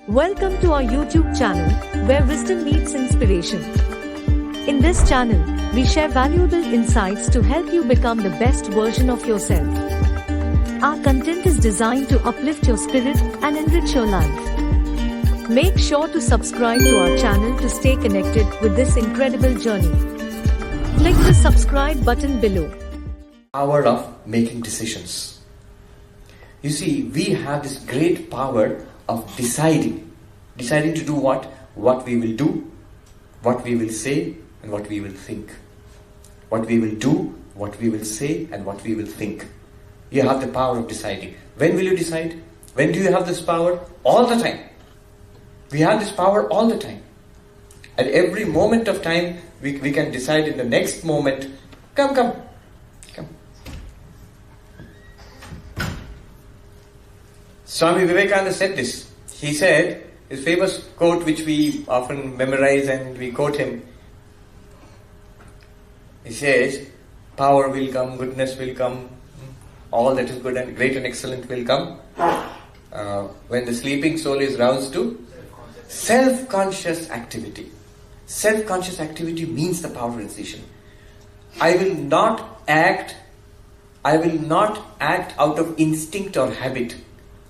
Welcome to our YouTube channel, where wisdom meets inspiration. In this channel, we share valuable insights to help you become the best version of yourself. Our content is designed to uplift your spirit and enrich your life. Make sure to subscribe to our channel to stay connected with this incredible journey. Click the subscribe button below. Power of making decisions. You see, we have this great power of deciding to do what we will do, what we will say, and what we will think. What we will do, what we will say, and what we will think. You have the power of deciding. When will you decide? When do you have this power? All the time. We have this power all the time. At every moment of time, we can decide in the next moment, come. Swami Vivekananda said this. He said, his famous quote which we often memorize and we quote him. He says, power will come, goodness will come, all that is good and great and excellent will come. When the sleeping soul is roused to self-conscious activity. Self-conscious activity means the power of decision. I will not act out of instinct or habit.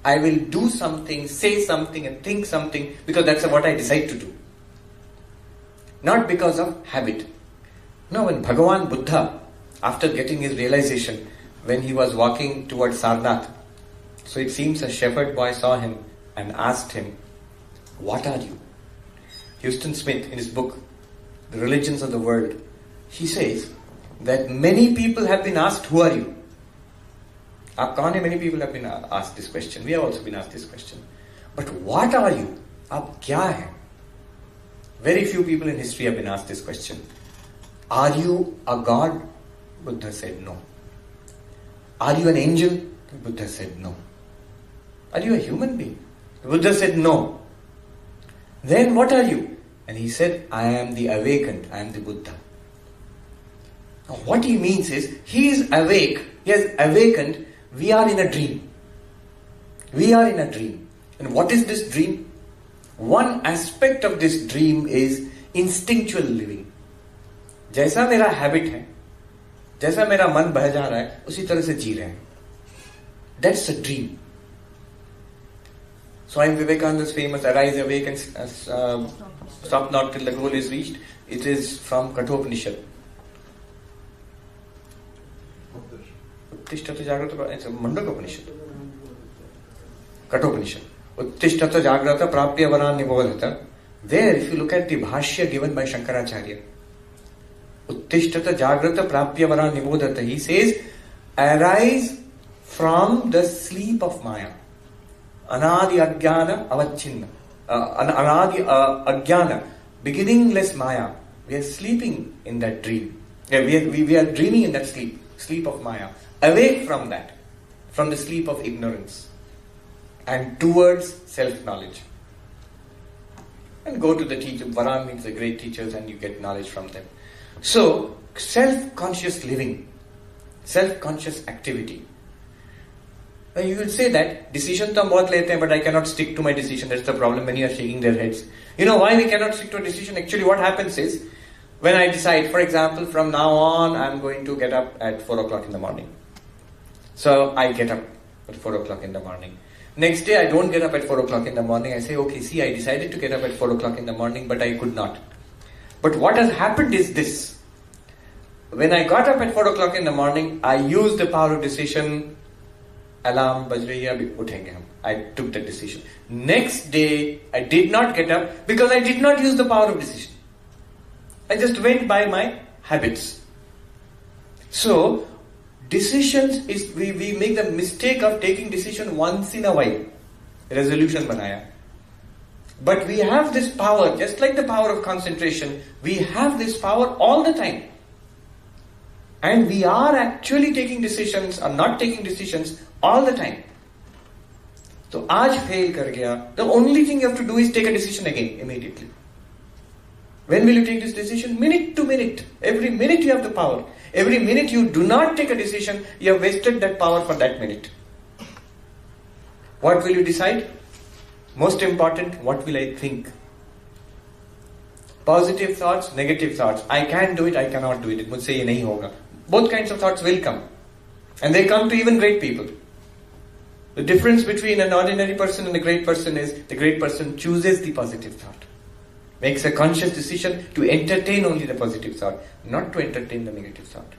I will do something, say something and think something because that's what I decide to do. Not because of habit. No, when Bhagavan Buddha, after getting his realization, when he was walking towards Sarnath, so it seems a shepherd boy saw him and asked him, "What are you?" Houston Smith, in his book, The Religions of the World, he says that many people have been asked, "Who are you?" Many people have been asked this question. We have also been asked this question. But what are you? Aap kya hai? Very few people in history have been asked this question. Are you a god? Buddha said no. Are you an angel? Buddha said no. Are you a human being? Buddha said no. Then what are you? And he said, I am the awakened. I am the Buddha. Now what he means is, he is awake. He has awakened. We are in a dream. We are in a dream. And what is this dream? One aspect of this dream is instinctual living. जैसा मेरा habit है, जैसा मेरा मन बह जा रहा है, उसी तरह से जी रहे हैं. That's a dream. Swami Vivekananda's famous "Arise, awake, and stop not till the goal is reached." It is from Kathopanishad. उत्तिष्ठत जागृत Mundakopanishad Kathopanishad. Uttishtata jagrata prapya varan nibodhata. There, if you look at the bhashya given by Shankaracharya, Uttishtata jagrata prapya varan nibodhata, he says, arise from the sleep of Maya. Anadi ajnana avachinna. Anadi ajnana, beginningless Maya. We are sleeping in that dream. We are dreaming in that sleep of Maya. Awake from that, from the sleep of ignorance, and towards self-knowledge. And go to the teacher. Varan means the great teachers, and you get knowledge from them. So, self-conscious living, self-conscious activity. Now you will say that, decision to hum bahut lete hain, but I cannot stick to my decision. That's the problem. Many are shaking their heads. You know why we cannot stick to a decision? Actually, what happens is, when I decide, for example, from now on, I'm going to get up at 4 o'clock in the morning. So I get up at 4 o'clock in the morning. Next day, I don't get up at 4 o'clock in the morning. I say, okay, see, I decided to get up at 4 o'clock in the morning, but I could not. But what has happened is this. When I got up at 4 o'clock in the morning, I used the power of decision. Alarm baj rahi hai, abhi uthenge hum. I took that decision. Next day, I did not get up because I did not use the power of decision. I just went by my habits. So, decisions is, we make the mistake of taking decision once in a while. Resolution banaya. But we have this power, just like the power of concentration, we have this power all the time. And we are actually taking decisions or not taking decisions all the time. So, aaj fail kar gaya. The only thing you have to do is take a decision again, immediately. When will you take this decision? Minute to minute. Every minute you have the power. Every minute you do not take a decision, you have wasted that power for that minute. What will you decide? Most important, what will I think? Positive thoughts, negative thoughts. I can do it, I cannot do it. मुझसे ये नहीं होगा. Both kinds of thoughts will come. And they come to even great people. The difference between an ordinary person and a great person is the great person chooses the positive thought. Makes a conscious decision to entertain only the positive thought, not to entertain the negative thought.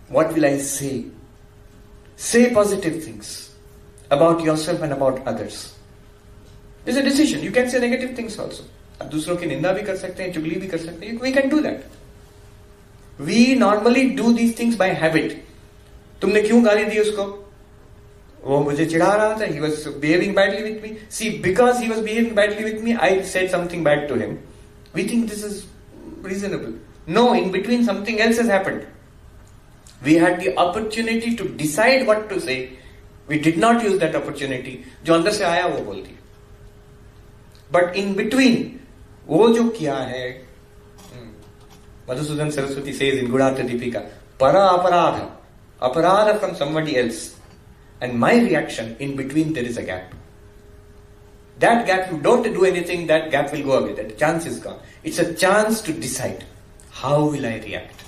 What will I say? Say positive things about yourself and about others. It's a decision. You can say negative things also. आप दूसरों की निंदा भी कर सकते हैं, चुगली भी कर सकते हैं. We can do that. We normally do these things by habit. तुमने क्यों गाली दी उसको? वो मुझे चिढ़ा रहा था. He was behaving badly with me. See, because he was behaving badly with me, I said something bad to him. We think this is reasonable. No, in between something else has happened. We had the opportunity to decide what to say. We did not use that opportunity. जो अंदर से आया वो बोल दिया. But in between, वो जो किया है, Madhusudan Saraswati says in Gudata Deepika, para aparadha, aparadha from somebody else. And my reaction, in between there is a gap. That gap, you don't do anything, that gap will go away. That chance is gone. It's a chance to decide. How will I react?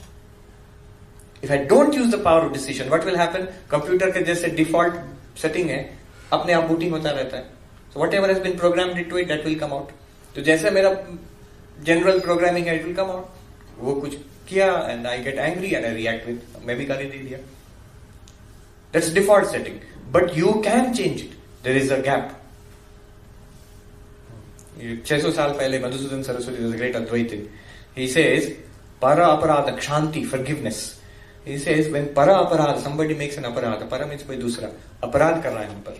If I don't use the power of decision, what will happen? Computer के जैसे default setting है, अपने आप booting होता रहता है. So whatever has been programmed into it, that will come out. तो जैसे मेरा general programming है, it will come out. वो कुछ किया and I get angry and I react with, मैं भी गाली दे दिया. That's default setting. But you can change it. There is a gap. 600 साल पहले Madhusudan Saraswati was a great Advaitin. He says, para aparadha, kshanti, forgiveness. He says, when para aparadha, somebody makes an aparadha, para means कोई दूसरा, अपराध कर रहा है हम पर.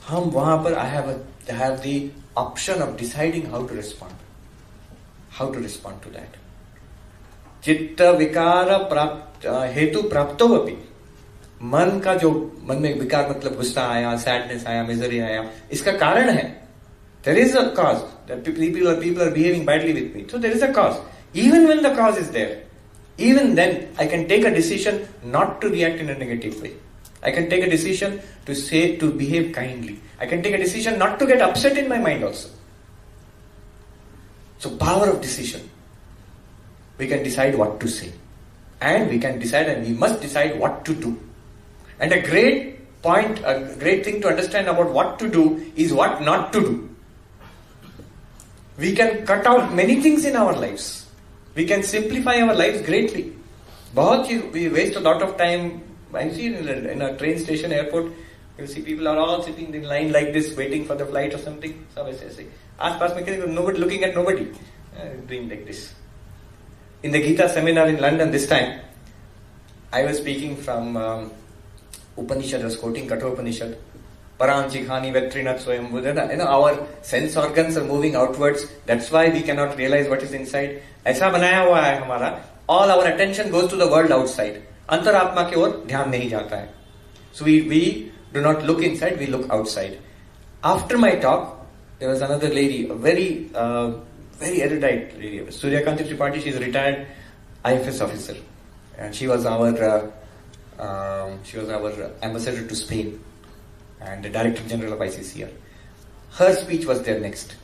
हम वहां पर I have the option of deciding how to respond. How to respond to that. चित्त विकार हेतु प्राप्तो अपि. मन का जो मन में विकार मतलब गुस्सा आया, सैडनेस आया, मिजरी आया, इसका कारण है. There is a cause. That people are behaving badly with me. So there is a cause. Even when the cause is there, even then I can take a decision not to react in a negative way. I can take a decision to behave kindly. I can take a decision not to get upset in my mind also. So power of decision. We can decide what to say. And we can decide and we must decide what to do. And a great thing to understand about what to do is what not to do. We can cut out many things in our lives. We can simplify our lives greatly. We waste a lot of time. I see in a train station, airport, you see people are all sitting in line like this, waiting for the flight or something. Nobody looking at nobody, doing like this. In the Gita seminar in London this time, I was speaking from Upanishad, I was quoting Katha Upanishad. Param Jikhani Vetrinat Swayam Buddha. Our sense organs are moving outwards. That's why we cannot realize what is inside. ऐसा बनाया हुआ है हमारा. All our attention goes to the world outside. अंतरात्मा की ओर ध्यान नहीं जाता है. So we do not look inside, we look outside. After my talk, there was another lady, a very erudite lady, Suryakanti Tripathi. She is a retired IFS officer, and she was our ambassador to Spain and the Director General of ICCR. Her speech was there next,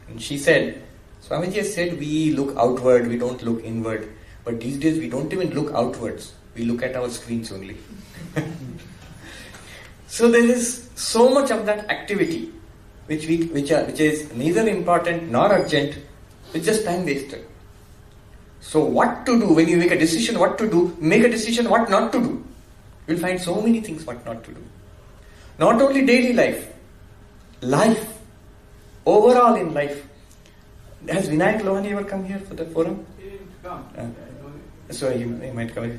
and she said, Swamiji has said we look outward, we don't look inward, but these days we don't even look outwards, we look at our screens only. So there is so much of that activity which is neither important nor urgent, it's just time wasted. So what to do when you make a decision what to do, make a decision what not to do. You'll find so many things what not to do. Not only daily life, overall in life. Has Vinayak Lohani ever come here for the forum? He didn't come. So he might come.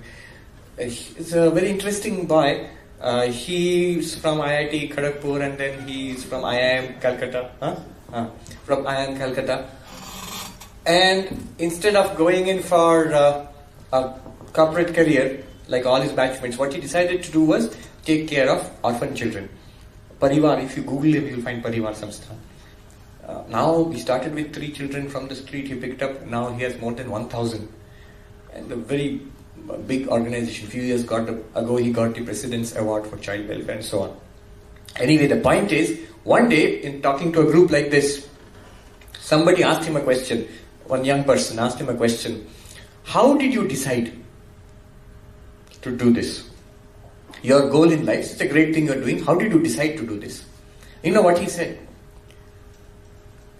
It's a very interesting boy. He's from IIT Kharagpur and then he's from IIM Calcutta. From IIM Calcutta. And instead of going in for a corporate career, like all his batchmates, what he decided to do was take care of orphan children. Parivar, if you Google him, you'll find Parivar Samstha. Now he started with 3 children from the street he picked up. Now he has more than 1,000. And a very big organization. A few years ago he got the President's Award for Child Welfare and so on. Anyway, the point is, One day, in talking to a group like this, somebody asked him a question. One young person asked him a question. How did you decide to do this? Your goal in life, it's a great thing you're doing. How did you decide to do this? You know what he said?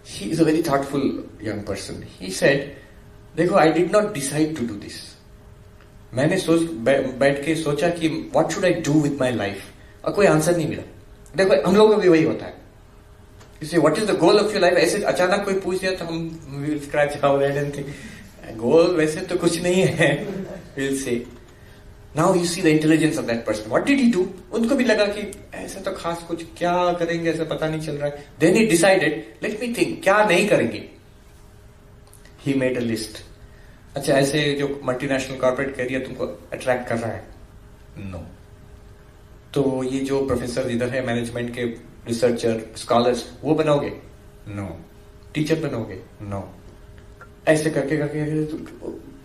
He is a very thoughtful young person. He said, देखो, I did not decide to do this. मैंने बैठ के सोचा कि what should I do with my life? और कोई answer नहीं मिला. देखो, हम लोगों को भी वही होता है. You say, what is the goal of your life? ऐसे अचानक कोई पूछ दिया तो हम will scratch our head and think, goal वैसे तो कुछ नहीं है. We'll say. Now you see the intelligence of that person. What did he do? उनको भी लगा कि ऐसा तो खास कुछ क्या करेंगे ऐसा पता नहीं चल रहा है. Then he decided, let me think, क्या नहीं करेंगे. He made a list. अच्छा, ऐसे जो मल्टीनेशनल कॉर्पोरेट करियर तुमको अट्रैक्ट कर रहा है? नो. तो ये जो प्रोफेसर इधर है मैनेजमेंट के, रिसर्चर, स्कॉलर्स, वो बनोगे? नो. टीचर बनोगे? नो. ऐसे करके करके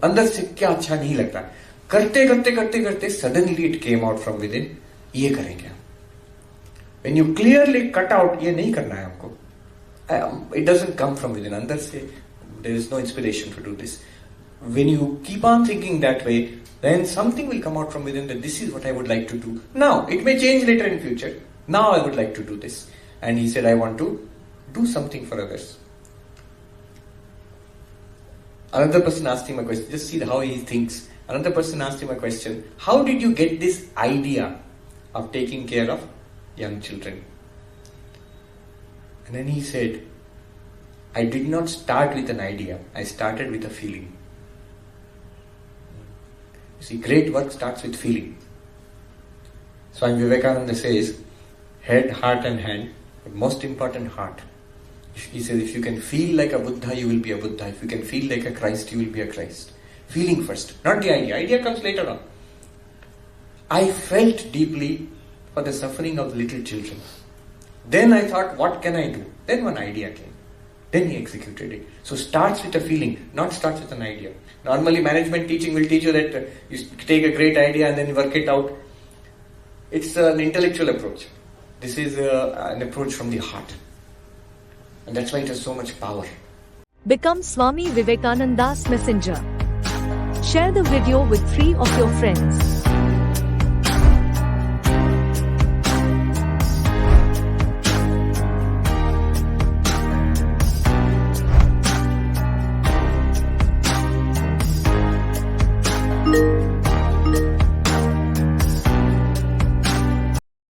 अंदर से क्या अच्छा नहीं लगता. करते करते करते करते suddenly it came out from within, ये करेंगे. When you clearly cut out, ये नहीं करना है हमको. It doesn't come from within. अंदर से there is no inspiration to do this. When you keep on thinking that way, then something will come out from within that this is what I would like to do. Now, it may change later in future. Now I would like to do this. And he said, I want to do something for others. Another person asked him a question. Just see how he thinks. Another person asked him a question. How did you get this idea of taking care of young children? And then he said, I did not start with an idea. I started with a feeling. See, great work starts with feeling. Swami Vivekananda says, head, heart and hand, but most important heart. He says, if you can feel like a Buddha, you will be a Buddha. If you can feel like a Christ, you will be a Christ. Feeling first, not the idea. Idea comes later on. I felt deeply for the suffering of little children. Then I thought, what can I do? Then one idea came. Then he executed it. So starts with a feeling, not starts with an idea. Normally management teaching will teach you that you take a great idea and then you work it out. It's an intellectual approach. This is an approach from the heart. And that's why it has so much power. Become Swami Vivekananda's messenger. Share the video with 3 of your friends.